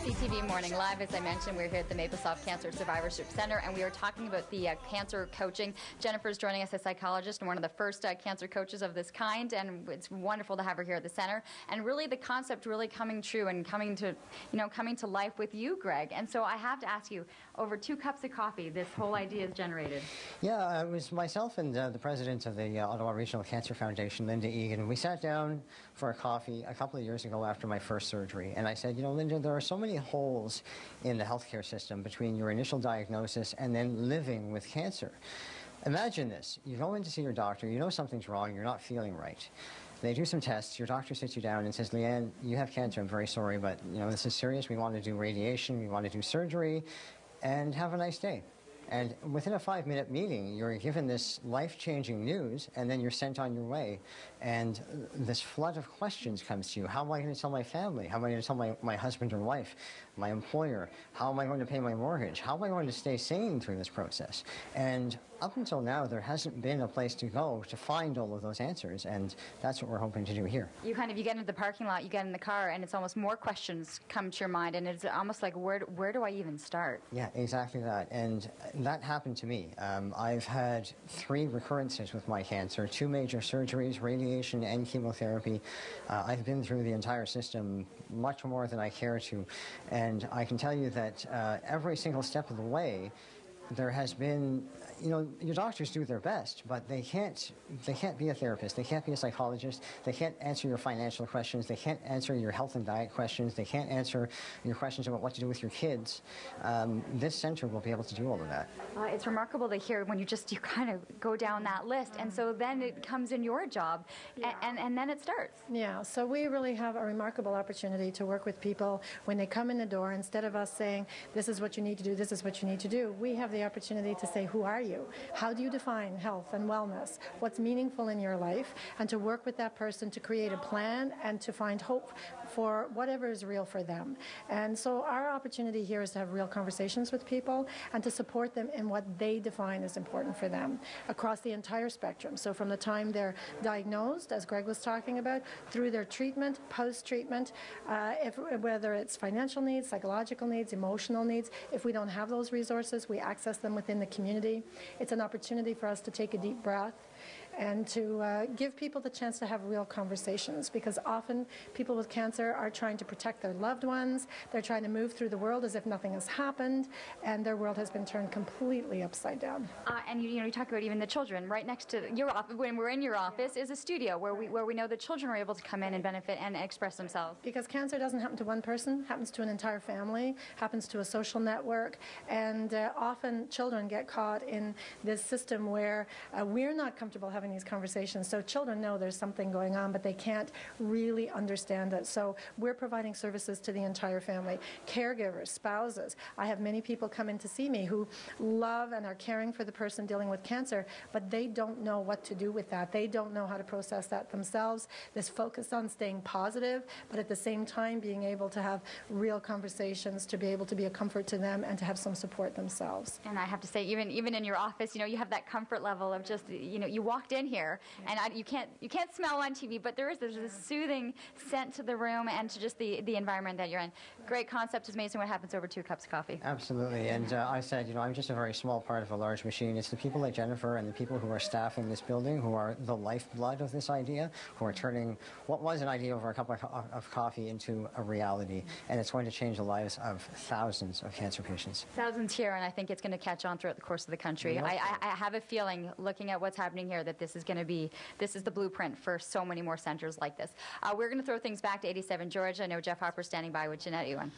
CTV Morning Live. As I mentioned, we're here at the Maplesoft Cancer Survivorship Center, and we are talking about the cancer coaching. Jennifer's joining us, a psychologist and one of the first cancer coaches of this kind, and it's wonderful to have her here at the center. And really, the concept really coming true and coming to life with you, Greg. And so I have to ask you, over 2 cups of coffee, this whole idea is generated. Yeah, it was myself and the president of the Ottawa Regional Cancer Foundation, Linda Egan. We sat down for a coffee a couple of years ago after my first surgery, and I said, Linda, there are so many holes in the healthcare system between your initial diagnosis and then living with cancer. Imagine this. You go in to see your doctor, you know something's wrong, you're not feeling right. They do some tests, your doctor sits you down and says, Lianne, you have cancer, I'm very sorry, but this is serious, we want to do radiation, we want to do surgery, and have a nice day. And within a 5-minute meeting, you're given this life-changing news, and then you're sent on your way. And this flood of questions comes to you. How am I going to tell my family? How am I going to tell my husband or wife, my employer? How am I going to pay my mortgage? How am I going to stay sane through this process? And up until now, there hasn't been a place to go to find all of those answers, and that's what we're hoping to do here. You get into the parking lot, you get in the car, and it's almost more questions come to your mind, and it's almost like, where do I even start? Yeah, exactly that. And that happened to me. I've had 3 recurrences with my cancer, 2 major surgeries, radiation and chemotherapy. I've been through the entire system much more than I care to, and I can tell you that every single step of the way, there has been, your doctors do their best, but they can't be a therapist, they can't be a psychologist, they can't answer your financial questions, they can't answer your health and diet questions, they can't answer your questions about what to do with your kids. This center will be able to do all of that. It's remarkable to hear when you kind of go down that list, and so then it comes in your job, and then it starts. Yeah, so we really have a remarkable opportunity to work with people when they come in the door. Instead of us saying, this is what you need to do, this is what you need to do, we have the opportunity to say, who are you? How do you define health and wellness? What's meaningful in your life? And to work with that person to create a plan and to find hope for whatever is real for them. And so our opportunity here is to have real conversations with people and to support them in what they define as important for them across the entire spectrum. So from the time they're diagnosed, as Greg was talking about, through their treatment, post-treatment, whether it's financial needs, psychological needs, emotional needs. If we don't have those resources, we access them within the community. It's an opportunity for us to take a deep breath and to give people the chance to have real conversations, because often people with cancer are trying to protect their loved ones. They're trying to move through the world as if nothing has happened, and their world has been turned completely upside down. And you talk about even the children. Right next to your office, when we're in your office, is a studio where we know the children are able to come in and benefit and express themselves. Because cancer doesn't happen to one person, happens to an entire family, happens to a social network, and often children get caught in this system where we're not comfortable having these conversations. So children know there's something going on, but they can't really understand it. So we're providing services to the entire family, caregivers, spouses. I have many people come in to see me who love and are caring for the person dealing with cancer, but they don't know what to do with that. They don't know how to process that themselves. This focus on staying positive, but at the same time being able to have real conversations, to be able to be a comfort to them and to have some support themselves. And I have to say, even in your office, you have that comfort level of just, you walked in here, and you can't smell on TV, but there's this soothing scent to the room and to just the environment that you're in. Great concept. Is amazing what happens over 2 cups of coffee. Absolutely. And I said, I'm just a very small part of a large machine. It's the people like Jennifer and the people who are staffing this building who are the lifeblood of this idea, who are turning what was an idea over a cup of coffee into a reality, and it's going to change the lives of thousands of cancer patients. Thousands here, and I think it's going to catch on throughout the course of the country. I have a feeling, looking at what's happening here, that this is the blueprint for so many more centers like this. We're going to throw things back to 87 George. I know Jeff Harper's standing by with Jeanette Ewan.